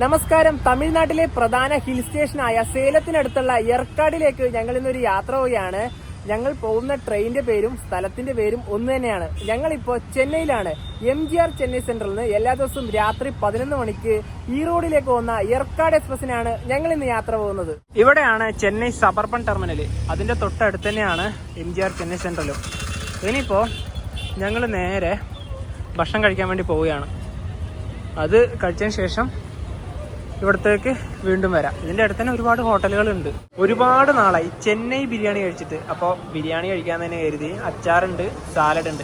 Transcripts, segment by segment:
നമസ്കാരം. തമിഴ്നാട്ടിലെ പ്രധാന ഹിൽ സ്റ്റേഷനായ സേലത്തിനടുത്തുള്ള ഏർക്കാടിലേക്ക് ഞങ്ങൾ ഇന്നൊരു യാത്ര പോവുകയാണ്. ഞങ്ങൾ പോകുന്ന ട്രെയിനിന്റെ പേരും സ്ഥലത്തിന്റെ പേരും ഒന്ന് തന്നെയാണ്. ഞങ്ങളിപ്പോ ചെന്നൈയിലാണ്. MGR ചെന്നൈ സെൻട്രലിൽ നിന്ന് എല്ലാ ദിവസവും രാത്രി 11 മണിക്ക് ഈ റോഡിലേക്ക് പോകുന്ന ഏർക്കാട് എക്സ്പ്രസിനാണ് ഞങ്ങൾ ഇന്ന് യാത്ര പോകുന്നത്. ഇവിടെയാണ് ചെന്നൈ സബർബൻ ടെർമിനൽ. അതിന്റെ തൊട്ടടുത്ത് തന്നെയാണ് MGR ചെന്നൈ സെൻട്രലും. ഇനിയിപ്പോ ഞങ്ങൾ നേരെ ഭക്ഷണം കഴിക്കാൻ വേണ്ടി പോവുകയാണ്. അത് കഴിച്ചതിന് ശേഷം ഇവിടത്തേക്ക് വീണ്ടും വരാം. ഇതിന്റെ അടുത്ത് തന്നെ ഒരുപാട് ഹോട്ടലുകളുണ്ട്. ഒരുപാട് നാളായി ചെന്നൈ ബിരിയാണി കഴിച്ചിട്ട്. അപ്പോൾ ബിരിയാണി കഴിക്കാൻ തന്നെ കരുതി. അച്ചാറുണ്ട്, സാലഡ് ഉണ്ട്,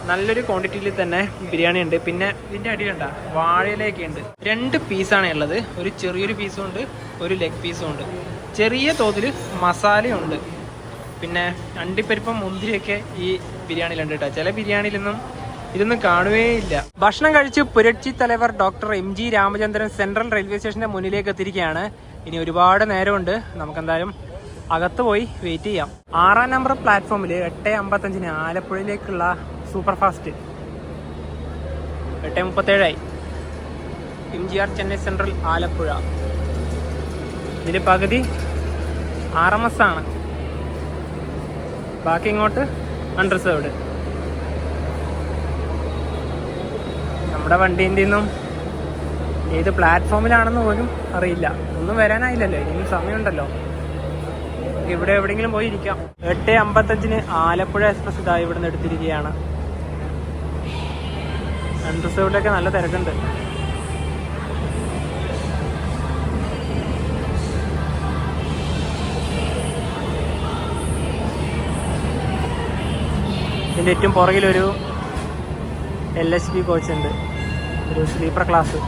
നല്ലൊരു ക്വാണ്ടിറ്റിയിൽ തന്നെ ബിരിയാണി ഉണ്ട്. പിന്നെ ഇതിന്റെ അടിയുണ്ട വാഴയിലൊക്കെ ഉണ്ട്. 2 പീസാണ് ഉള്ളത്. ഒരു ചെറിയൊരു പീസും ഉണ്ട്, ഒരു ലെഗ് പീസും ഉണ്ട്. ചെറിയ തോതിൽ മസാലയുണ്ട്. പിന്നെ അണ്ടിപ്പരിപ്പും മുന്തിരിയൊക്കെ ഈ ബിരിയാണിയിലുണ്ട് കേട്ടോ. ചില ബിരിയാണിയിലൊന്നും ഇതൊന്നും കാണുകയില്ല. ഭക്ഷണം കഴിച്ച് Puratchi Thalaivar doctor MG Ramachandran central railway സ്റ്റേഷന്റെ മുന്നിലേക്ക് എത്തിയിരിക്കുകയാണ്. ഇനി ഒരുപാട് നേരമുണ്ട്. നമുക്കെന്തായാലും അകത്ത് പോയി വെയിറ്റ് ചെയ്യാം. 6-ാം നമ്പർ പ്ലാറ്റ്ഫോമിൽ 8:55 ആലപ്പുഴയിലേക്കുള്ള super fast. 8:37 MGR Chennai central Alappuzha. ഇതിന്റെ പകുതി RMS ആണ്, ബാക്കി ഇങ്ങോട്ട് അൺറിസർവ്ഡ്. നമ്മുടെ വണ്ടീൻ്റെ ഒന്നും ഏത് പ്ലാറ്റ്ഫോമിലാണെന്ന് പോലും അറിയില്ല. ഒന്നും വരാനായില്ലല്ലോ, ഇനിയും സമയമുണ്ടല്ലോ. ഇവിടെ എവിടെയെങ്കിലും പോയി ഇരിക്കാം. 8:55 ആലപ്പുഴ എക്സ്പ്രസ് ഇതാ ഇവിടെ നിന്ന് എടുത്തിരിക്കുകയാണ്. അൺറിസർവ്ഡിലൊക്കെ നല്ല തിരക്കുണ്ട്. ഇതിൻ്റെ ഏറ്റവും പുറകിലൊരു LHB കോച്ച് ഉണ്ട്, ഒരു സ്ലീപ്പർ ക്ലാസ്.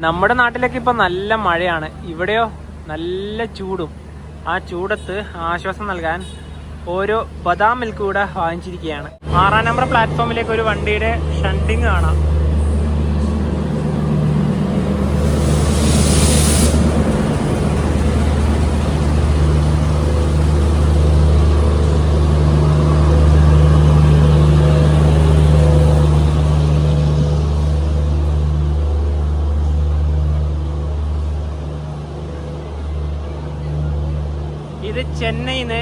നമ്മുടെ നാട്ടിലൊക്കെ ഇപ്പൊ നല്ല മഴയാണ്. ഇവിടെയോ നല്ല ചൂടും. ആ ചൂടത്ത് ആശ്വാസം നൽകാൻ ഓരോ ബദാം മിൽക്ക് കൂടെ വാങ്ങിച്ചിരിക്കുകയാണ്. 6-ാം നമ്പർ പ്ലാറ്റ്ഫോമിലേക്ക് ഒരു വണ്ടിയുടെ ഷണ്ടിങ് കാണാം. ഇത് ചെന്നൈന്ന്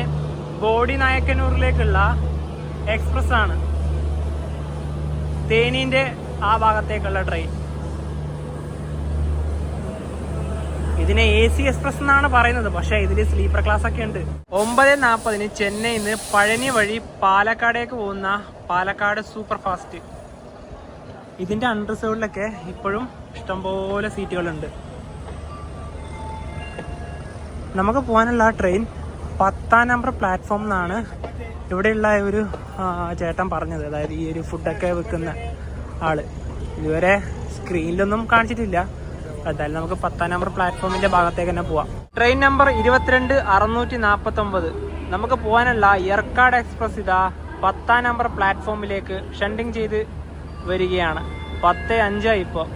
ബോഡി നായക്കനൂരിലേക്കുള്ള എക്സ്പ്രസ് ആണ്. തേനീന്റെ ആ ഭാഗത്തേക്കുള്ള ട്രെയിൻ. ഇതിനെ AC എക്സ്പ്രസ് എന്നാണ് പറയുന്നത്, പക്ഷെ ഇതില് സ്ലീപ്പർ ക്ലാസ് ഒക്കെ ഉണ്ട്. 9:40 ചെന്നൈന്ന് പഴനി വഴി പാലക്കാടേക്ക് പോകുന്ന പാലക്കാട് സൂപ്പർ ഫാസ്റ്റ്. ഇതിന്റെ അൺറിസർവ്ഡിലൊക്കെ ഇപ്പോഴും ഇഷ്ടംപോലെ സീറ്റുകളുണ്ട്. നമുക്ക് പോകാനുള്ള ട്രെയിൻ 10-ാം നമ്പർ പ്ലാറ്റ്ഫോം എന്നാണ് ഇവിടെയുള്ള ഒരു ചേട്ടൻ പറഞ്ഞത്. അതായത് ഈ ഒരു ഫുഡൊക്കെ വെക്കുന്ന ആള്. ഇതുവരെ സ്ക്രീനിലൊന്നും കാണിച്ചിട്ടില്ല. എന്തായാലും നമുക്ക് 10-ാം നമ്പർ പ്ലാറ്റ്ഫോമിന്റെ ഭാഗത്തേക്ക് തന്നെ പോവാം. Train number 22-649. നമുക്ക് പോകാനുള്ള ഏർക്കാട് എക്സ്പ്രസ് ഇതാ 10-ാം നമ്പർ പ്ലാറ്റ്ഫോമിലേക്ക് ഷണ്ടിങ് ചെയ്ത് വരികയാണ്. 10:05 ഇപ്പോൾ.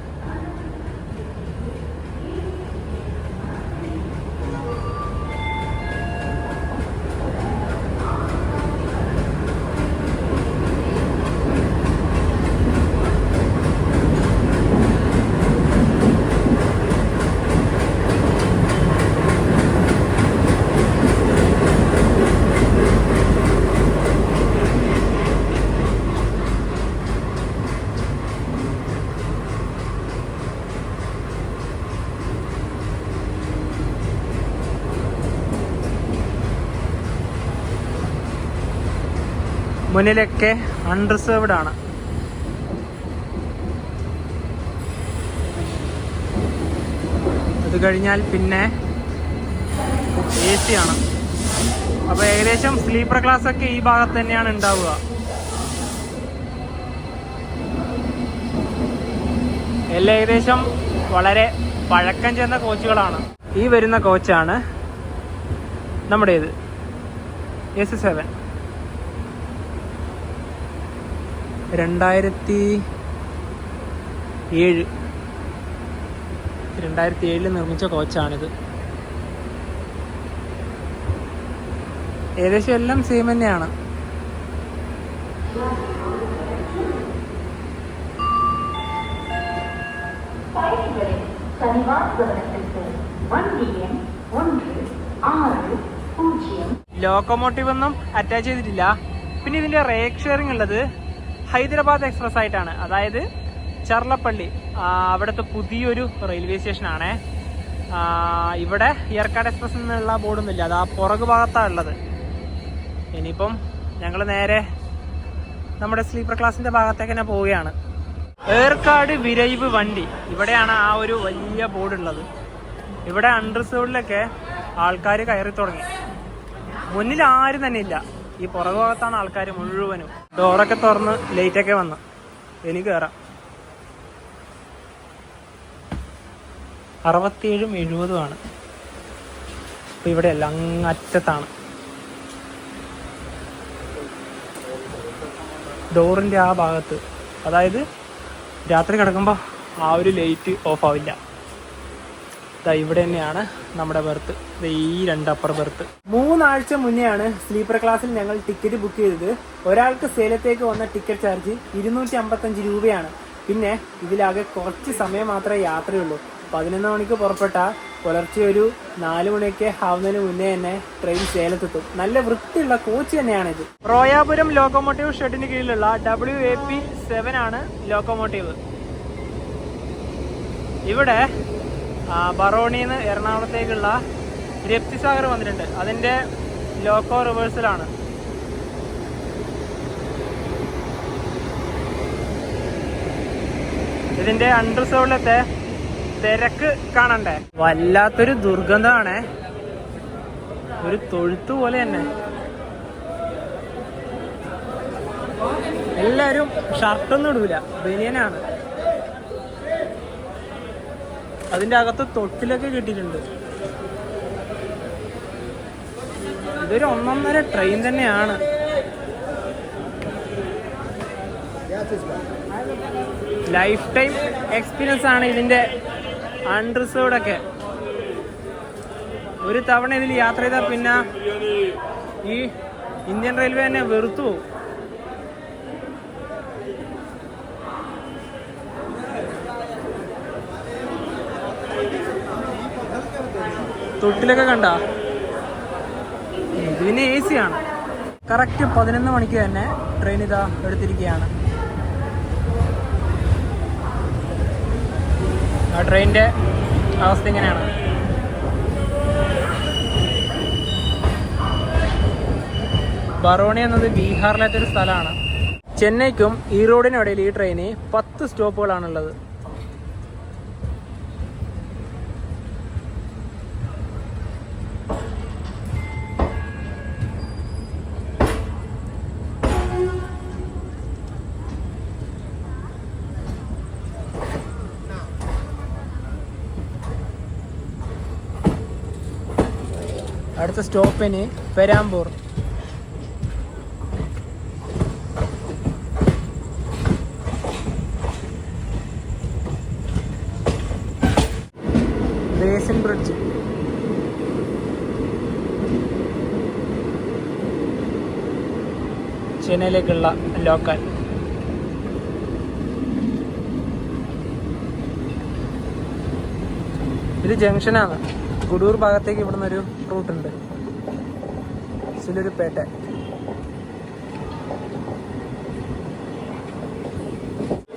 മുന്നിലൊക്കെ അൺറിസർവ്ഡ് ആണ്. അത് കഴിഞ്ഞാൽ പിന്നെ AC ആണ്. അപ്പോൾ ഏകദേശം സ്ലീപ്പർ ക്ലാസ് ഒക്കെ ഈ ഭാഗത്ത് തന്നെയാണ് ഉണ്ടാവുക. എല്ലാം ഏകദേശം വളരെ പഴക്കം ചെന്ന കോച്ചുകളാണ്. ഈ വരുന്ന കോച്ചാണ് നമ്മുടേത്, AC7. 2007 നിർമ്മിച്ച കോച്ചാണിത്. ഏകദേശം എല്ലാം സെയിം തന്നെയാണ്. பயணிகளின் கனிவான கவனத்திற்கு வண்டியின் 160. ലോക്കോമോട്ടീവ് ഒന്നും അറ്റാച്ച് ചെയ്തിട്ടില്ല. പിന്നെ ഇതിന്റെ റേക്ക് ഷെയറിംഗ് ഉള്ളത് ഹൈദരാബാദ് എക്സ്പ്രസ് ആയിട്ടാണ്. അതായത് ചർലപ്പള്ളി അവിടുത്തെ പുതിയൊരു റെയിൽവേ സ്റ്റേഷനാണ്. ഇവിടെ ഏർക്കാട് എക്സ്പ്രസ് എന്നുള്ള ബോർഡൊന്നുമില്ല, അത് ആ പുറകു ഭാഗത്താണ് ഉള്ളത്. ഇനിയിപ്പം ഞങ്ങൾ നേരെ നമ്മുടെ സ്ലീപ്പർ ക്ലാസിന്റെ ഭാഗത്തേക്ക് തന്നെ പോവുകയാണ്. ഏർക്കാട് വിരൈവ് വണ്ടി, ഇവിടെയാണ് ആ ഒരു വലിയ ബോർഡ് ഉള്ളത്. ഇവിടെ അൺറിസർവ്ഡിലൊക്കെ ആൾക്കാർ കയറി തുടങ്ങി. മുന്നിൽ ആരും തന്നെ ഇല്ല, ഈ പുറകു ഭാഗത്താണ് ആൾക്കാർ മുഴുവനും. ഡോറൊക്കെ തുറന്ന് ലൈറ്റൊക്കെ വന്ന് എനിക്ക് കയറാം. 67ഉം 70ഉം ആണ്. അപ്പൊ ഇവിടെ അല്ല, അങ്ങറ്റത്താണ് ഡോറിന്റെ ആ ഭാഗത്ത്. അതായത് രാത്രി കിടക്കുമ്പോൾ ആ ഒരു ലൈറ്റ് ഓഫ് ആവില്ല. ഇവിടെ തന്നെയാണ് നമ്മുടെ ബെർത്ത്. ഈ 2 അപ്പർ ബെർത്ത്. 3 ആഴ്ച മുന്നെയാണ് സ്ലീപ്പർ ക്ലാസ്സിൽ ഞങ്ങൾ ടിക്കറ്റ് ബുക്ക് ചെയ്തത്. ഒരാൾക്ക് സേലത്തേക്ക് വന്ന ടിക്കറ്റ് ചാർജ് 255 രൂപയാണ്. പിന്നെ ഇതിലാകെ കുറച്ച് സമയം മാത്രമേ യാത്രയുള്ളൂ. 11 മണിക്ക് പുറപ്പെട്ട പുലർച്ചെ ഒരു 4 മണിയൊക്കെ ആവുന്നതിന് മുന്നേ തന്നെ ട്രെയിൻ സേലത്തെത്തും. നല്ല വൃത്തിയുള്ള കോച്ച് തന്നെയാണിത്. റോയാപുരം ലോക്കോമോട്ടീവ് ഷെഡിന് കീഴിലുള്ള WAP7 ആണ് ലോക്കോമോട്ടീവ്. ഇവിടെ ബറോണിന്ന് എറണാകുളത്തേക്കുള്ള രപ്തിസാഗർ വന്നിട്ടുണ്ട്. അതിന്റെ ലോക്കോ റിവേഴ്സലാണ്. ഇതിന്റെ അൺറിസർവ്ഡിലത്തെ തിരക്ക് കാണണ്ടേ, വല്ലാത്തൊരു ദുർഗന്ധമാണ്. ഒരു തൊഴുത്ത് പോലെ തന്നെ. എല്ലാരും ഷർട്ടൊന്നും ഇടൂല, ബനിയനാണ്. അതിന്റെ അകത്ത് തൊട്ടിലൊക്കെ കിട്ടിയിട്ടുണ്ട്. ഇതൊരു 1.5 ട്രെയിൻ തന്നെയാണ്. ലൈഫ് ടൈം എക്സ്പീരിയൻസ് ആണ് ഇതിന്റെ അൺറിസർവ്ഡ് ഒക്കെ. ഒരു തവണ ഇതിൽ യാത്ര ചെയ്താൽ പിന്നെ ഈ ഇന്ത്യൻ റെയിൽവേ തന്നെ വെറുത്തു പോകും. തൊട്ടിലൊക്കെ കണ്ട. ഇതിന് AC ആണ്. കറക്റ്റ് 11 മണിക്ക് തന്നെ ട്രെയിൻ ഇതാ എടുത്തിരിക്കുകയാണ്. ആ ട്രെയിനിന്റെ അവസ്ഥ ഇങ്ങനെയാണ്. ബറോണി എന്നത് ബീഹാറിലത്തെ ഒരു സ്ഥലമാണ്. ചെന്നൈക്കും ഈറോഡിനും ഇടയിൽ ഈ ട്രെയിന് 10 സ്റ്റോപ്പുകളാണുള്ളത്. അടുത്ത സ്റ്റോപ്പിന് പെരാമ്പൂർ. Basin bridge. ചെന്നൈയിലേക്കുള്ള ലോക്കൽ. ഇത് ജംഗ്ഷനാണ്. ഗുഡൂർ ഭാഗത്തേക്ക് ഇവിടുന്ന് ഒരു റൂട്ടുണ്ട്. സിലൂരുപേട്ട.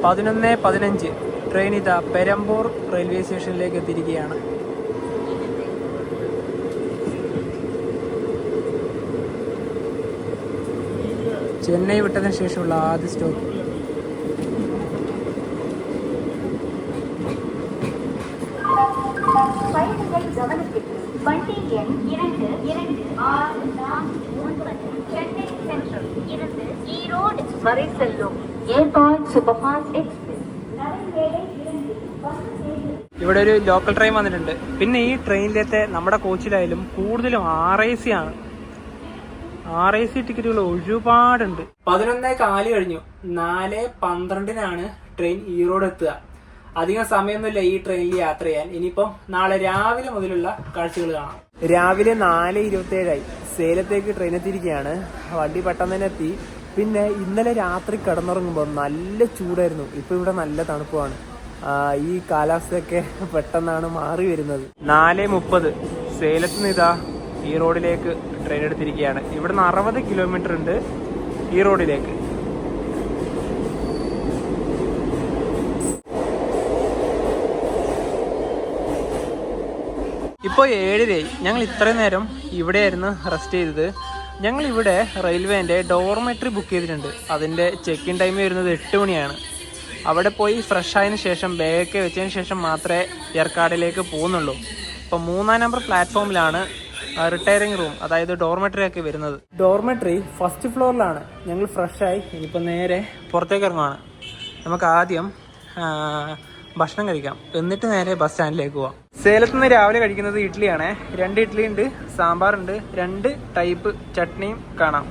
പതിനൊന്ന് 15 ട്രെയിൻ ഇതാ പെരമ്പൂർ റെയിൽവേ സ്റ്റേഷനിലേക്ക് എത്തിയിരിക്കുകയാണ്. ചെന്നൈ വിട്ടതിന് ശേഷമുള്ള ആദ്യ സ്റ്റോപ്പ്. வண்டி எண் 2269 சென்னை சென்ட்ரல் இருந்து ஈரோடு வரை செல்லும் ஏர்காட் சூப்பர்ஃபாஸ்ட் எக்ஸ்பிரஸ். ഇവിടെ ഒരു ലോക്കൽ ട്രെയിൻ വന്നിട്ടുണ്ട്. പിന്നെ ഈ ട്രെയിനിലത്തെ നമ്മുടെ കോച്ചിലായാലും കൂടുതലും RAC ആണ്. RAC ടിക്കറ്റുകൾ ഒരുപാടുണ്ട്. 11:15 കഴിഞ്ഞു. 4:12 ട്രെയിൻ ഈറോഡ് എത്തുക. അധികം സമയമൊന്നുമില്ല ഈ ട്രെയിനിൽ യാത്ര ചെയ്യാൻ. ഇനിയിപ്പം നാളെ രാവിലെ മുതലുള്ള കാഴ്ചകൾ കാണാം. രാവിലെ 4:27 സേലത്തേക്ക് ട്രെയിൻ എത്തിയിരിക്കുകയാണ്. വണ്ടി പെട്ടെന്ന് തന്നെ എത്തി. പിന്നെ ഇന്നലെ രാത്രി കിടന്നുറങ്ങുമ്പോൾ നല്ല ചൂടായിരുന്നു. ഇപ്പൊ ഇവിടെ നല്ല തണുപ്പാണ്. ഈ കാലാവസ്ഥയൊക്കെ പെട്ടെന്നാണ് മാറി വരുന്നത്. 4:30 സേലത്ത് നിന്ന് ഇതാ ഈ റോഡിലേക്ക് ട്രെയിൻ എടുത്തിരിക്കുകയാണ്. ഇവിടുന്ന് 60 കിലോമീറ്റർ ഉണ്ട് ഈ റോഡിലേക്ക്. ഇപ്പോൾ 7:30. ഞങ്ങൾ ഇത്രയും നേരം ഇവിടെയായിരുന്നു റെസ്റ്റ് ചെയ്തത്. ഞങ്ങൾ ഇവിടെ റെയിൽവേൻ്റെ ഡോർമെട്രി ബുക്ക് ചെയ്തിട്ടുണ്ട്. അതിൻ്റെ ചെക്ക് ഇൻ ടൈം വരുന്നത് 8 മണിയാണ്. അവിടെ പോയി ഫ്രഷ് ആയതിനു ശേഷം ബാഗൊക്കെ വെച്ചതിന് ശേഷം മാത്രമേ ഏർക്കാടിലേക്ക് പോകുന്നുള്ളൂ. ഇപ്പോൾ 3-ാം നമ്പർ പ്ലാറ്റ്ഫോമിലാണ് റിട്ടയറിംഗ് റൂം, അതായത് ഡോർമെട്രി ഒക്കെ വരുന്നത്. ഡോർമെട്രി ഫസ്റ്റ് ഫ്ലോറിലാണ്. ഞങ്ങൾ ഫ്രഷായി ഇനിയിപ്പോൾ നേരെ പുറത്തേക്ക് ഇറങ്ങുവാണ്. നമുക്ക് ആദ്യം ഭക്ഷണം കഴിക്കാം, എന്നിട്ട് നേരെ ബസ് സ്റ്റാൻഡിലേക്ക് പോവാം. സേലത്ത് നിന്ന് രാവിലെ കഴിക്കുന്നത് ഇഡ്ഡലിയാണ്. 2 ഇഡ്ഡലി ഉണ്ട്, സാമ്പാറുണ്ട്, 2 ടൈപ്പ് ചട്നിയും കാണാം.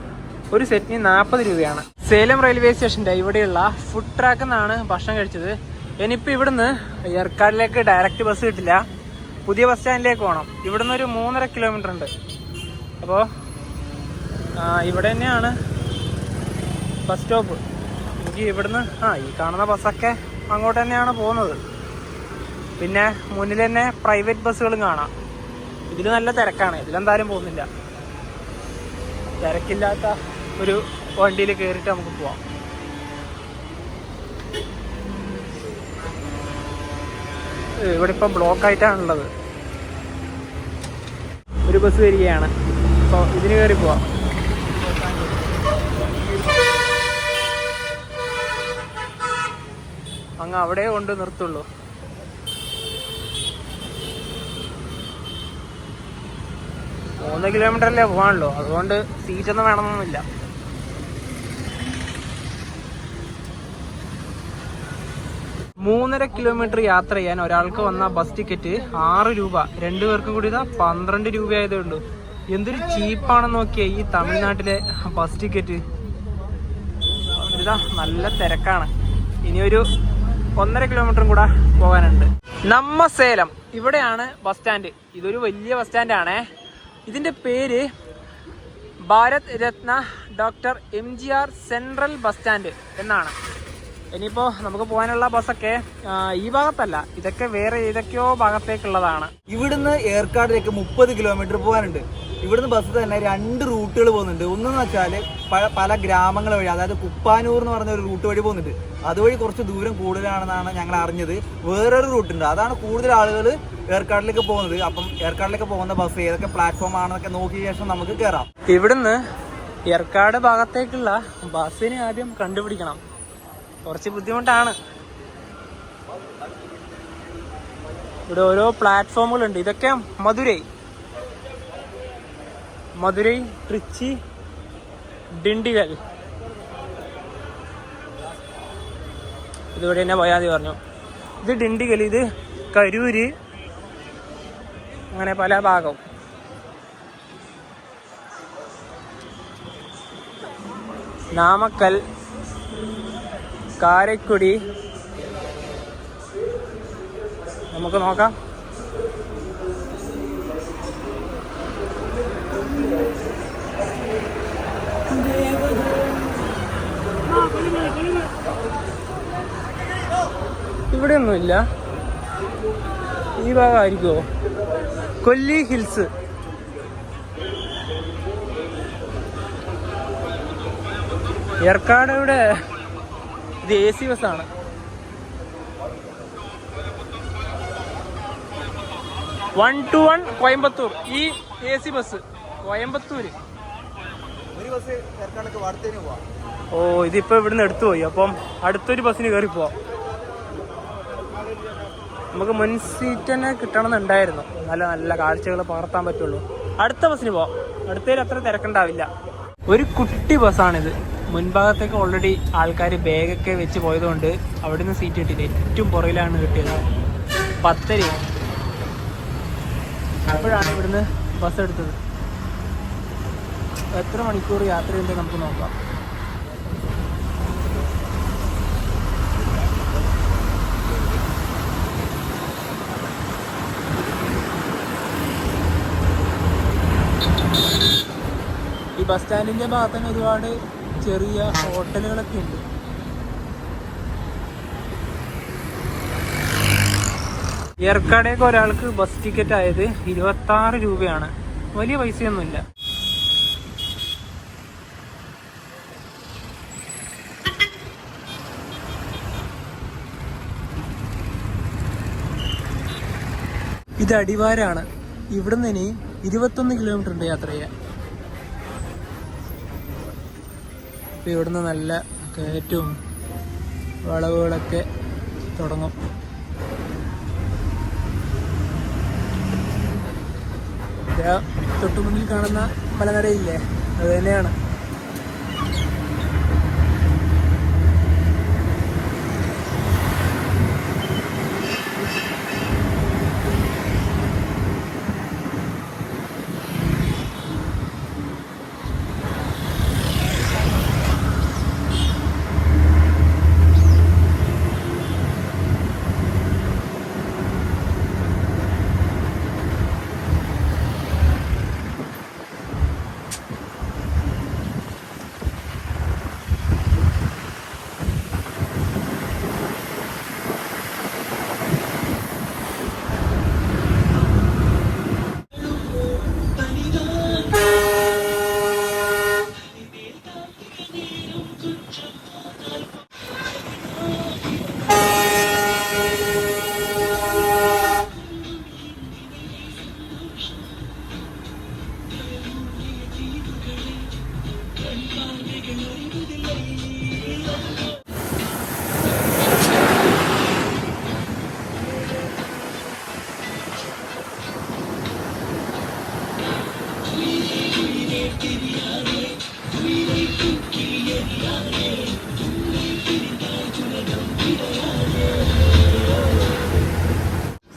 ഒരു സെറ്റിന് 40 രൂപയാണ്. സേലം റെയിൽവേ സ്റ്റേഷൻ്റെ ഇവിടെയുള്ള ഫുഡ് ട്രാക്കിൽ നിന്നാണ് ഭക്ഷണം കഴിച്ചത്. ഇനിയിപ്പോൾ ഇവിടുന്ന് ഏർക്കാടിലേക്ക് ഡയറക്റ്റ് ബസ് കിട്ടില്ല, പുതിയ ബസ് സ്റ്റാൻഡിലേക്ക് പോകണം. ഇവിടുന്ന് ഒരു 3.5 കിലോമീറ്റർ ഉണ്ട്. അപ്പോൾ ഇവിടെ തന്നെയാണ് ബസ് സ്റ്റോപ്പ്. എനിക്ക് ഇവിടുന്ന് ഈ കാണുന്ന ബസ്സൊക്കെ അങ്ങോട്ട് തന്നെയാണ് പോകുന്നത്. പിന്നെ മുന്നിൽ തന്നെ പ്രൈവറ്റ് ബസ്സുകളും കാണാം. ഇതിൽ നല്ല തിരക്കാണ്, ഇതിലെന്തായാലും പോകുന്നില്ല. തിരക്കില്ലാത്ത ഒരു വണ്ടിയിൽ കയറിയിട്ട് നമുക്ക് പോവാം. ഇവിടെ ഇപ്പം ബ്ലോക്ക് ആയിട്ടാണുള്ളത്. ഒരു ബസ് വരികയാണ്, അപ്പോൾ ഇതിന് കയറി പോവാം. അങ്ങ് അവിടെ കൊണ്ട് നിർത്തുള്ളൂ. മൂന്ന് കിലോമീറ്ററല്ലേ പോകാനുള്ളൂ, അതുകൊണ്ട് സീറ്റൊന്നും വേണമെന്നൊന്നുമില്ല. മൂന്നര കിലോമീറ്റർ യാത്ര ചെയ്യാൻ ഒരാൾക്ക് വന്ന ബസ് ടിക്കറ്റ് 6 രൂപ. 2 പേർക്കും കൂടി ഇതാ 12 രൂപയായതേ ഉള്ളൂ. എന്തൊരു ചീപ്പാണെന്ന് നോക്കിയേ ഈ തമിഴ്നാട്ടിലെ ബസ് ടിക്കറ്റ്. ഇതാ നല്ല തിരക്കാണ്. ഇനിയൊരു 1.5 കിലോമീറ്ററും കൂടെ പോകാനുണ്ട്. നമ്മ സേലം ഇവിടെയാണ് ബസ് സ്റ്റാൻഡ്. ഇതൊരു വലിയ ബസ് സ്റ്റാൻഡാണേ. ഇതിൻ്റെ പേര് Bharat Ratna doctor MGR central bus stand എന്നാണ്. ഇനിയിപ്പോൾ നമുക്ക് പോകാനുള്ള ബസ്സൊക്കെ ഈ ഭാഗത്തല്ല, ഇതൊക്കെ വേറെ ഏതൊക്കെയോ ഭാഗത്തേക്കുള്ളതാണ്. ഇവിടുന്ന് ഏർക്കാടിലേക്ക് 30 കിലോമീറ്റർ പോകാനുണ്ട്. ഇവിടുന്ന് ബസ് തന്നെ 2 റൂട്ടുകൾ പോകുന്നുണ്ട്. ഒന്നെന്ന് വെച്ചാൽ പല ഗ്രാമങ്ങൾ വഴി, അതായത് കുപ്പാനൂർ എന്ന് പറഞ്ഞ ഒരു റൂട്ട് വഴി പോകുന്നുണ്ട്. അതുവഴി കുറച്ച് ദൂരം കൂടുതലാണെന്നാണ് ഞങ്ങൾ അറിഞ്ഞത്. വേറൊരു റൂട്ടുണ്ട്, അതാണ് കൂടുതൽ ആളുകൾ ഏർക്കാടിലേക്ക് പോകുന്നത്. അപ്പം ഏർക്കാടിലേക്ക് പോകുന്ന ബസ് ഏതൊക്കെ പ്ലാറ്റ്ഫോം ആണെന്നൊക്കെ നോക്കിയ ശേഷം നമുക്ക് കയറാം. ഇവിടുന്ന് ഏർക്കാട് ഭാഗത്തേക്കുള്ള ബസ്സിനെ ആദ്യം കണ്ടുപിടിക്കണം, കുറച്ച് ബുദ്ധിമുട്ടാണ്. ഇവിടെ ഓരോ പ്ലാറ്റ്ഫോമുകളുണ്ട്. ഇതൊക്കെ മധുരൈ, ട്രിച്ചി, ഡിണ്ടിഗൽ. ഇതിവിടെ തന്നെ പോയാൽ മതി പറഞ്ഞു. ഇത് ഡിണ്ടിഗൽ, ഇത് കരൂര്, അങ്ങനെ പല ഭാഗവും. നാമക്കൽ, കാരക്കുടി. നമുക്ക് നോക്കാം. ഇവിടെ ഒന്നുമില്ല. ഈ ഭാഗമായിരിക്കുമോ? കൊല്ലി ഹിൽസ്. ഏർക്കാട് ഇവിടെ ഇത് AC ബസ്സാണ്. One two one Coimbatore. ഈ AC ബസ് കോയമ്പത്തൂര്. ഓ, ഇതിപ്പോ ഇവിടുന്ന് എടുത്തു പോയി. അപ്പം അടുത്തൊരു ബസ്സിന് കയറി പോവാം. നമുക്ക് മുൻ സീറ്റ് തന്നെ കിട്ടണമെന്നുണ്ടായിരുന്നു, നല്ല നല്ല കാഴ്ചകൾ പകർത്താൻ പറ്റുള്ളൂ. അടുത്ത ബസ്സിന് പോവാം. അടുത്തതിൽ അത്ര തിരക്കുണ്ടാവില്ല. ഒരു കുട്ടി ബസ്സാണിത്. മുൻഭാഗത്തേക്ക് ഓൾറെഡി ആൾക്കാർ ബാഗൊക്കെ വെച്ച് പോയതുകൊണ്ട് അവിടെ നിന്ന് സീറ്റ് കിട്ടിയില്ല. ഏറ്റവും പുറകിലാണ് കിട്ടിയത്. 10 അപ്പോഴാണ് ഇവിടുന്ന് ബസ് എടുത്തത്. എത്ര മണിക്കൂർ യാത്രയുണ്ട് നമുക്ക് നോക്കാം. ഈ ബസ് സ്റ്റാൻഡിൻ്റെ ഭാഗത്ത് തന്നെ ഒരുപാട് ചെറിയ ഹോട്ടലുകളൊക്കെ ഉണ്ട്. ഏർക്കാടേക്ക് ഒരാൾക്ക് ബസ് ടിക്കറ്റ് ആയത് 26 രൂപയാണ്. വലിയ പൈസയൊന്നുമില്ല. ഇത് അടിവാരാണ്. ഇവിടുന്ന് ഇനി 21 കിലോമീറ്റർ ഉണ്ട് യാത്ര ചെയ്യാൻ. ഇപ്പം ഇവിടുന്ന് നല്ല കയറ്റവും വളവുകളൊക്കെ തുടങ്ങും. തൊട്ടു മുന്നിൽ കാണുന്ന മലനിരയില്ലേ, അത് തന്നെയാണ്.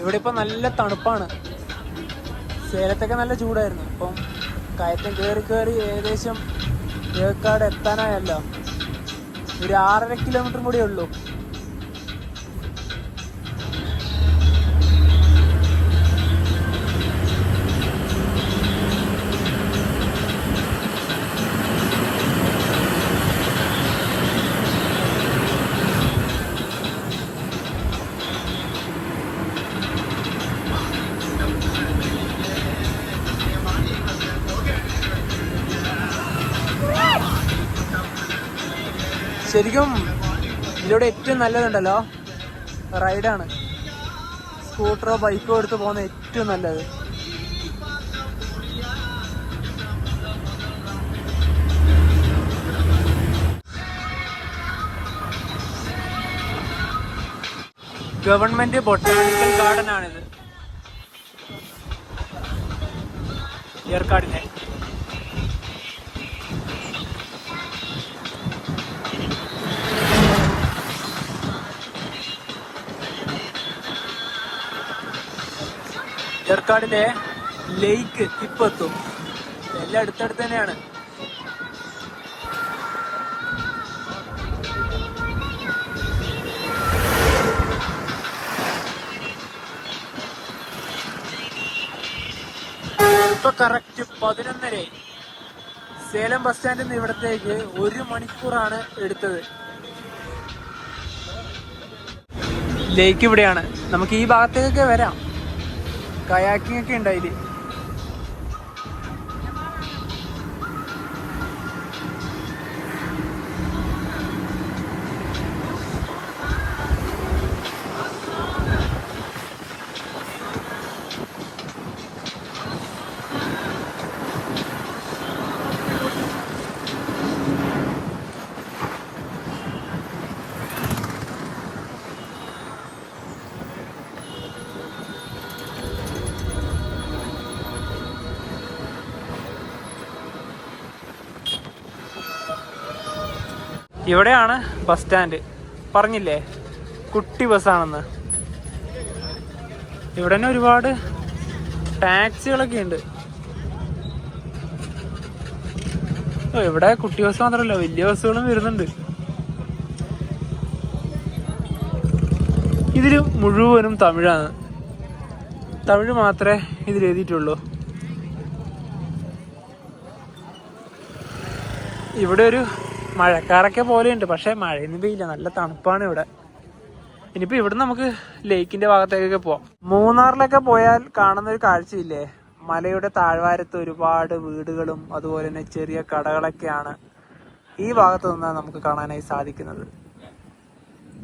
ഇവിടെ ഇപ്പൊ നല്ല തണുപ്പാണ്. സേലത്തൊക്കെ നല്ല ചൂടായിരുന്നു. ഇപ്പം കയറ്റം കയറി ഏകദേശം ഏർക്കാട് എത്താനായല്ലോ. ഒരു 6.5 കിലോമീറ്റർ കൂടെ ഉള്ളൂ. ശരിക്കും ഇതിലൂടെ ഏറ്റവും നല്ലതുണ്ടല്ലോ റൈഡാണ്. സ്കൂട്ടറോ ബൈക്കോ എടുത്ത് പോകുന്ന ഏറ്റവും നല്ലത്. ഗവൺമെന്റ് ബൊട്ടാണിക്കൽ ഗാർഡൻ ആണിത്, ഏർക്കാടിലെ. ഏർക്കാടിലെ ലേക്ക് ഇപ്പൊ എത്തും. എല്ലാം അടുത്തടുത്ത് തന്നെയാണ്. ഇപ്പൊ കറക്റ്റ് 11:30. സേലം ബസ് സ്റ്റാൻഡിൽ നിന്ന് ഇവിടത്തേക്ക് 1 മണിക്കൂറാണ് എടുത്തത്. ലേക്ക് ഇവിടെയാണ്. നമുക്ക് ഈ ഭാഗത്തേക്കൊക്കെ വരാം. കയാക്കിംഗ് ഒക്കെ ഉണ്ടായില്ലേ. ഇവിടെയാണ് ബസ് സ്റ്റാൻഡ്. പറഞ്ഞില്ലേ കുട്ടി ബസ്സാണെന്ന്. ഇവിടെ തന്നെ ഒരുപാട് ടാക്സികളൊക്കെ ഉണ്ട്. ഇവിടെ കുട്ടി ബസ് മാത്രമല്ല, വലിയ ബസ്സുകളും വരുന്നുണ്ട്. ഇതിൽ മുഴുവനും തമിഴാണ്. തമിഴ് മാത്രമേ ഇതിൽ എഴുതിയിട്ടുള്ളൂ. ഇവിടെ ഒരു മഴക്കാറൊക്കെ പോലെയുണ്ട്, പക്ഷെ മഴയൊന്നും പെയ്യില്ല. നല്ല തണുപ്പാണ് ഇവിടെ. ഇനിയിപ്പോൾ ഇവിടുന്ന് നമുക്ക് ലേക്കിന്റെ ഭാഗത്തേക്കൊക്കെ പോവാം. മൂന്നാറിലൊക്കെ പോയാൽ കാണുന്ന ഒരു കാഴ്ചയില്ലേ, മലയുടെ താഴ്വാരത്ത് ഒരുപാട് വീടുകളും അതുപോലെ തന്നെ ചെറിയ കടകളൊക്കെയാണ് ഈ ഭാഗത്ത് നിന്നാണ് നമുക്ക് കാണാനായി സാധിക്കുന്നത്.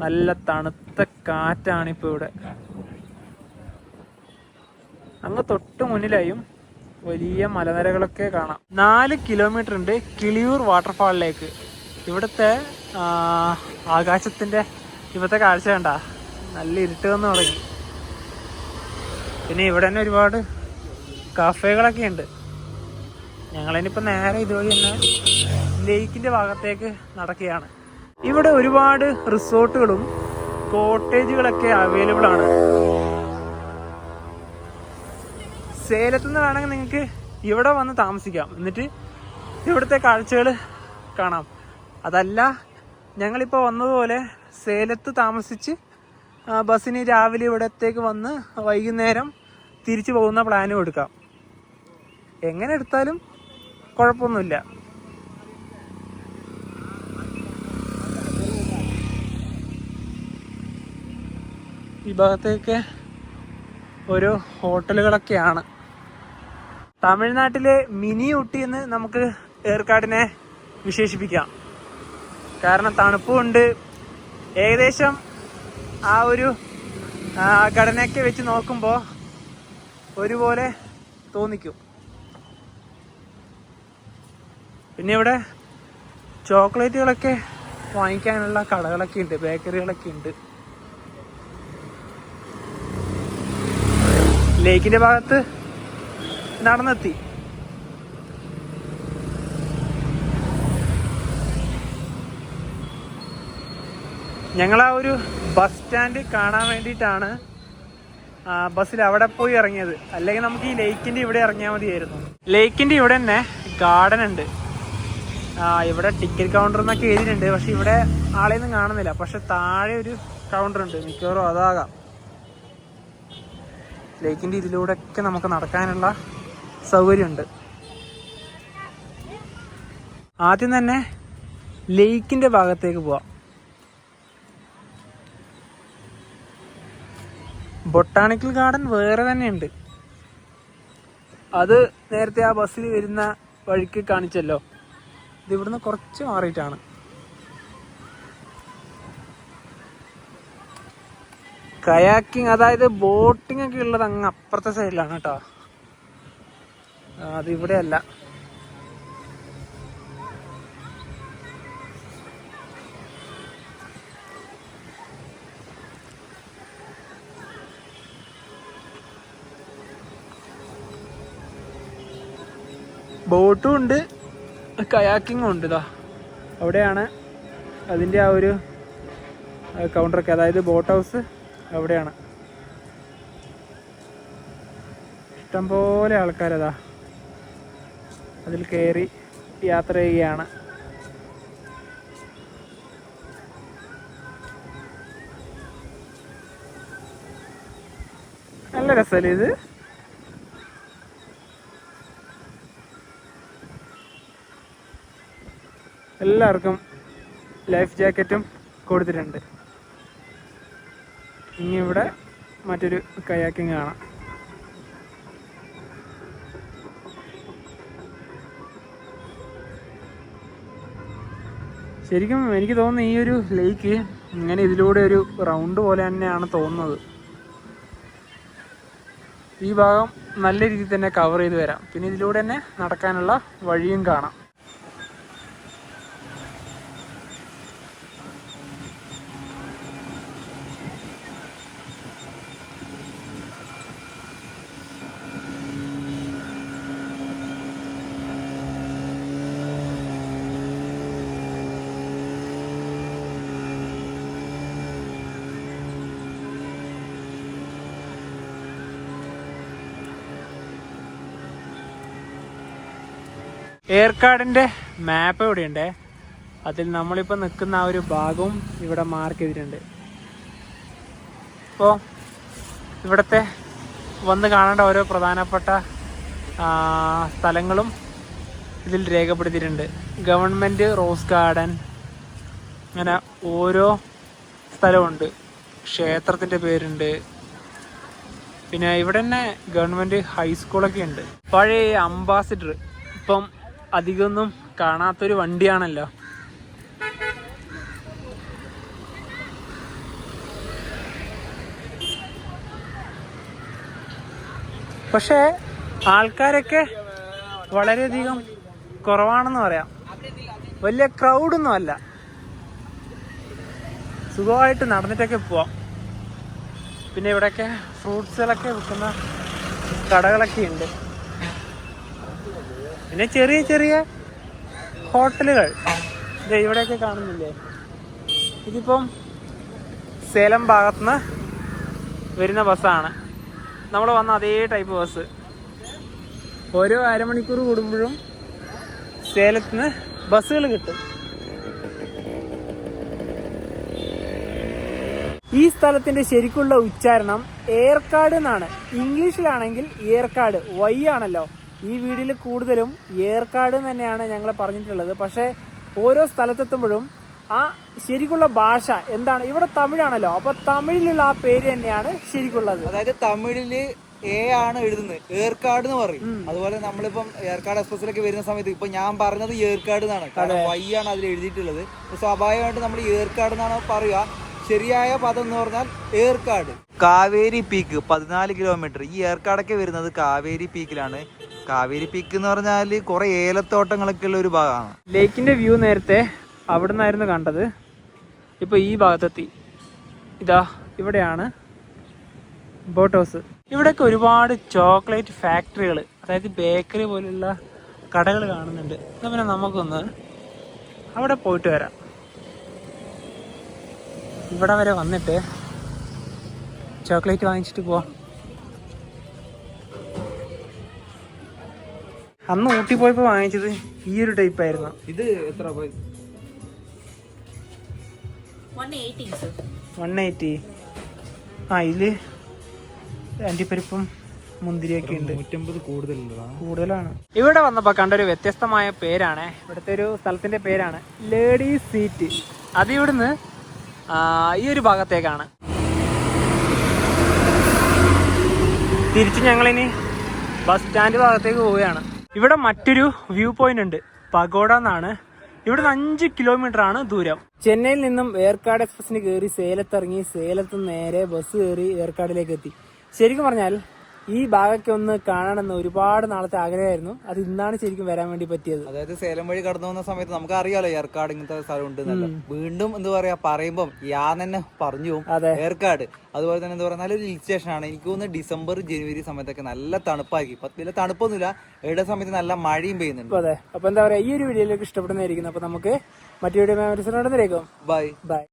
നല്ല തണുത്ത കാറ്റാണ് ഇപ്പോൾ ഇവിടെ. അങ്ങ് തൊട്ട് മുന്നിലായും വലിയ മലനിരകളൊക്കെ കാണാം. 4 കിലോമീറ്റർ ഉണ്ട് കിളിയൂർ വാട്ടർഫാളിലേക്ക്. ഇവിടുത്തെ ആകാശത്തിന്റെ ഇവിടുത്തെ കാഴ്ച കണ്ട, നല്ല ഇരുട്ട് വന്ന് തുടങ്ങി. പിന്നെ ഇവിടെ തന്നെ ഒരുപാട് കഫേകളൊക്കെ ഉണ്ട്. ഞങ്ങളിനിപ്പോൾ നേരെ ഇതുവഴി തന്നെ ലേക്കിന്റെ ഭാഗത്തേക്ക് നടക്കുകയാണ്. ഇവിടെ ഒരുപാട് റിസോർട്ടുകളും കോട്ടേജുകളൊക്കെ അവൈലബിൾ ആണ്. സേലത്തുനിന്ന് വേണമെങ്കിൽ നിങ്ങൾക്ക് ഇവിടെ വന്ന് താമസിക്കാം, എന്നിട്ട് ഇവിടുത്തെ കാഴ്ചകൾ കാണാം. അതല്ല, ഞങ്ങളിപ്പോൾ വന്നതുപോലെ സേലത്ത് താമസിച്ച് ബസ്സിന് രാവിലെ ഇവിടത്തേക്ക് വന്ന് വൈകുന്നേരം തിരിച്ചു പോകുന്ന പ്ലാനും എടുക്കാം. എങ്ങനെ എടുത്താലും കുഴപ്പമൊന്നുമില്ല. ഈ ഭാഗത്തേക്ക് ഓരോ ഹോട്ടലുകളൊക്കെയാണ്. തമിഴ്നാട്ടിലെ മിനി ഊട്ടി എന്ന് നമുക്ക് ഏർക്കാടിനെ വിശേഷിപ്പിക്കാം. കാരണം തണുപ്പുണ്ട്. ഏകദേശം ആ ഒരു ഘടനയൊക്കെ വെച്ച് നോക്കുമ്പോൾ ഒരുപോലെ തോന്നിക്കും. പിന്നെ ഇവിടെ ചോക്ലേറ്റുകളൊക്കെ വാങ്ങിക്കാനുള്ള കടകളൊക്കെ ഉണ്ട്, ബേക്കറികളൊക്കെ ഉണ്ട്. ലേക്കിന്റെ ഭാഗത്ത് നടന്നെത്തി. ഞങ്ങൾ ആ ഒരു ബസ് സ്റ്റാൻഡ് കാണാൻ വേണ്ടിയിട്ടാണ് ബസ്സിൽ അവിടെ പോയി ഇറങ്ങിയത്. അല്ലെങ്കിൽ നമുക്ക് ഈ ലേക്കിന്റെ ഇവിടെ ഇറങ്ങിയാൽ മതിയായിരുന്നു. ലേക്കിന്റെ ഇവിടെ തന്നെ ഗാർഡൻ ഉണ്ട്. ഇവിടെ ടിക്കറ്റ് കൗണ്ടർ എന്നൊക്കെ എഴുതിയിട്ടുണ്ട്, പക്ഷെ ഇവിടെ ആളെയൊന്നും കാണുന്നില്ല. പക്ഷെ താഴെ ഒരു കൗണ്ടർ ഉണ്ട്, മിക്കവാറും അതാകാം. ലേക്കിന്റെ ഇതിലൂടെ ഒക്കെ നമുക്ക് നടക്കാനുള്ള സൗകര്യമുണ്ട്. ആദ്യം തന്നെ ലേക്കിന്റെ ഭാഗത്തേക്ക് പോവാം. ബൊട്ടാണിക്കൽ ഗാർഡൻ വേറെ തന്നെയുണ്ട്. അത് നേരത്തെ ആ ബസ്സിൽ വരുന്ന വഴിക്ക് കാണിച്ചല്ലോ. ഇത് ഇവിടുന്ന് കുറച്ച് മാറിയിട്ടാണ്. കയാക്കിങ്, അതായത് ബോട്ടിംഗ് ഒക്കെ ഉള്ളത് അങ്ങ് അപ്പുറത്തെ സൈഡിലാണ് കേട്ടോ. അതിവിടെ അല്ല. ബോട്ടും ഉണ്ട്, കയാക്കിങ്ങും ഉണ്ട്. ഇതാ അവിടെയാണ് അതിൻ്റെ ആ ഒരു കൗണ്ടറൊക്കെ, അതായത് ബോട്ട് ഹൗസ് അവിടെയാണ്. ഇഷ്ടംപോലെ ആൾക്കാരതാ അതിൽ കയറി യാത്ര ചെയ്യുകയാണ്. നല്ല രസമല്ലേ ഇത്? എല്ലാവർക്കും ലൈഫ് ജാക്കറ്റും കൊടുത്തിട്ടുണ്ട്. ഇനി ഇവിടെ മറ്റൊരു കയാക്കിങ് കാണാം. ശരിക്കും എനിക്ക് തോന്നുന്നു ഈ ഒരു ലേക്ക് ഇങ്ങനെ ഇതിലൂടെ ഒരു റൗണ്ട് പോലെ തന്നെയാണ് തോന്നുന്നത്. ഈ ഭാഗം നല്ല രീതിയിൽ തന്നെ കവർ ചെയ്ത് വരാം. പിന്നെ ഇതിലൂടെ തന്നെ നടക്കാനുള്ള വഴിയും കാണാം. ഏർക്കാടിൻ്റെ മാപ്പ് ഇവിടെയുണ്ട്. അതിൽ നമ്മളിപ്പോൾ നിൽക്കുന്ന ആ ഒരു ഭാഗവും ഇവിടെ മാർക്ക് ചെയ്തിട്ടുണ്ട്. അപ്പോൾ ഇവിടുത്തെ വന്ന് കാണേണ്ട ഓരോ പ്രധാനപ്പെട്ട സ്ഥലങ്ങളും ഇതിൽ രേഖപ്പെടുത്തിയിട്ടുണ്ട്. ഗവൺമെൻറ് റോസ് ഗാർഡൻ, അങ്ങനെ ഓരോ സ്ഥലമുണ്ട്. ക്ഷേത്രത്തിന്റെ പേരുണ്ട്. പിന്നെ ഇവിടെ തന്നെ ഗവൺമെന്റ് ഹൈസ്കൂളൊക്കെ ഉണ്ട്. പഴയ അംബാസിഡർ ഇപ്പം അധികമൊന്നും കാണാത്തൊരു വണ്ടിയാണല്ലോ. പക്ഷേ ആൾക്കാരൊക്കെ വളരെയധികം കുറവാണെന്ന് പറയാം. വലിയ ക്രൗഡൊന്നും അല്ല. സുഖമായിട്ട് നടന്നിട്ടൊക്കെ പോവാം. പിന്നെ ഇവിടെയൊക്കെ ഫ്രൂട്ട്സുകളൊക്കെ വിൽക്കുന്ന കടകളൊക്കെ ഉണ്ട്. പിന്നെ ചെറിയ ചെറിയ ഹോട്ടലുകൾ ഇവിടെയൊക്കെ കാണുന്നില്ലേ. ഇതിപ്പം സേലം ഭാഗത്തുനിന്ന് വരുന്ന ബസ്സാണ്. നമ്മൾ വന്ന അതേ ടൈപ്പ് ബസ്. ഓരോ അരമണിക്കൂർ കൂടുമ്പോഴും സേലത്തിന് ബസ്സുകൾ കിട്ടും. ഈ സ്ഥലത്തിന്റെ ശരിക്കുള്ള ഉച്ചാരണം ഏർക്കാട് എന്നാണ്. ഇംഗ്ലീഷിലാണെങ്കിൽ ഏർക്കാട്, വൈ ആണല്ലോ. ഈ വീഡിയോയിൽ കൂടുതലും ഏർക്കാട് തന്നെയാണ് ഞങ്ങൾ പറഞ്ഞിട്ടുള്ളത്. പക്ഷെ ഓരോ സ്ഥലത്തെത്തുമ്പോഴും ആ ശരിക്കുള്ള ഭാഷ എന്താണ്, ഇവിടെ തമിഴാണല്ലോ, അപ്പൊ തമിഴിലുള്ള ആ പേര് തന്നെയാണ് ശരിക്കുള്ളത്. അതായത് തമിഴില് എ ആണ് എഴുതുന്നത്, ഏർക്കാട് എന്ന് പറയും. അതുപോലെ നമ്മളിപ്പം ഏർക്കാട് എക്സ്പ്രസിലൊക്കെ വരുന്ന സമയത്ത് ഇപ്പൊ ഞാൻ പറഞ്ഞത് ഏർക്കാട് എന്നാണ്, കാരണം വൈ ആണ് അതിൽ എഴുതിയിട്ടുള്ളത്. സ്വാഭാവികമായിട്ട് നമ്മൾ ഏർക്കാട് എന്നാണ് പറയുക. ശരിയായ പദം എന്ന് പറഞ്ഞാൽ ഏർക്കാട്. Kaveri peak 14 kilometre. ഈ ഏർക്കാടൊക്കെ വരുന്നത് കാവേരി പീക്കിലാണ്. കാവേരി പീക്ക് എന്ന് പറഞ്ഞാൽ കുറെ ഏലത്തോട്ടങ്ങളൊക്കെ ഉള്ള ഒരു ഭാഗമാണ്. ലേക്കിന്റെ വ്യൂ നേരത്തെ അവിടെ നിന്നായിരുന്നു കണ്ടത്. ഇപ്പൊ ഈ ഭാഗത്തെത്തി. ഇതാ ഇവിടെയാണ് ബോട്ട് ഹൗസ്. ഇവിടെയൊക്കെ ഒരുപാട് ചോക്ലേറ്റ് ഫാക്ടറികൾ, അതായത് ബേക്കറി പോലുള്ള കടകൾ കാണുന്നുണ്ട്. എന്നാൽ പിന്നെ നമുക്കൊന്ന് അവിടെ പോയിട്ട് വരാം. ഇവിടെ വരെ വന്നിട്ട് ചോക്ലേറ്റ് വാങ്ങിച്ചിട്ട് പോവാം. അന്ന് ഊട്ടി പോയപ്പോൾ വാങ്ങിച്ചത് ഈ ഒരു ടൈപ്പ് ആയിരുന്നു. ഇത് എത്ര? 180. ആ, ഇതില് അണ്ടിപ്പരിപ്പും മുന്തിരിയൊക്കെ ഉണ്ട്. 150 കൂടുതലാണ്. ഇവിടെ വന്നപ്പോ കണ്ടൊരു വ്യത്യസ്തമായ പേരാണ്. ഇവിടുത്തെ ഒരു സ്ഥലത്തിന്റെ പേരാണ് ലേഡീസ് സീറ്റ്. അത് ഇവിടുന്ന് ഈ ഒരു ഭാഗത്തേക്കാണ്. തിരിച്ച് ഞങ്ങളിനി ബസ് സ്റ്റാൻഡ് ഭാഗത്തേക്ക് പോവുകയാണ്. ഇവിടെ മറ്റൊരു വ്യൂ പോയിന്റ് ഉണ്ട്, പഗോഡ എന്നാണ്. ഇവിടുന്ന് 5 കിലോമീറ്റർ ആണ് ദൂരം. ചെന്നൈയിൽ നിന്നും ഏർക്കാട് എക്സ്പ്രസിന് കയറി സേലത്തിറങ്ങി, സേലത്ത് നേരെ ബസ് കയറി ഏർക്കാടിലേക്ക് എത്തി. ശരിക്കും പറഞ്ഞാൽ ഈ ഭാഗമൊക്കെ ഒന്ന് കാണണമെന്ന് ഒരുപാട് നാളത്തെ ആഗ്രഹമായിരുന്നു. അത് ഇന്നാണ് ശരിക്കും വരാൻ വേണ്ടി പറ്റിയത്. അതായത് സേലം വഴി കടന്നു പോകുന്ന സമയത്ത് നമുക്ക് അറിയാലോ ഏർക്കാട് ഇങ്ങനത്തെ സ്ഥലം ഉണ്ട്. വീണ്ടും എന്താ പറയാ, പറയുമ്പം ഞാൻ തന്നെ പറഞ്ഞു പോകും ഏർക്കാട്. അതുപോലെ തന്നെ എന്താ പറയാ, നല്ലൊരു ഹിൽ സ്റ്റേഷൻ ആണ്. എനിക്ക് തോന്നുന്നു ഡിസംബർ ജനുവരി സമയത്തൊക്കെ നല്ല തണുപ്പാക്കി. വലിയ തണുപ്പൊന്നുമില്ല, ഏടെ സമയത്ത് നല്ല മഴയും പെയ്യുന്നുണ്ട്. അതെ. അപ്പൊ എന്താ പറയാ, ഈ ഒരു വീഡിയോയിലേക്ക് ഇഷ്ടപ്പെടുന്നതായിരിക്കുന്നു. അപ്പൊ നമുക്ക് മറ്റു വീഡിയോ ബൈ.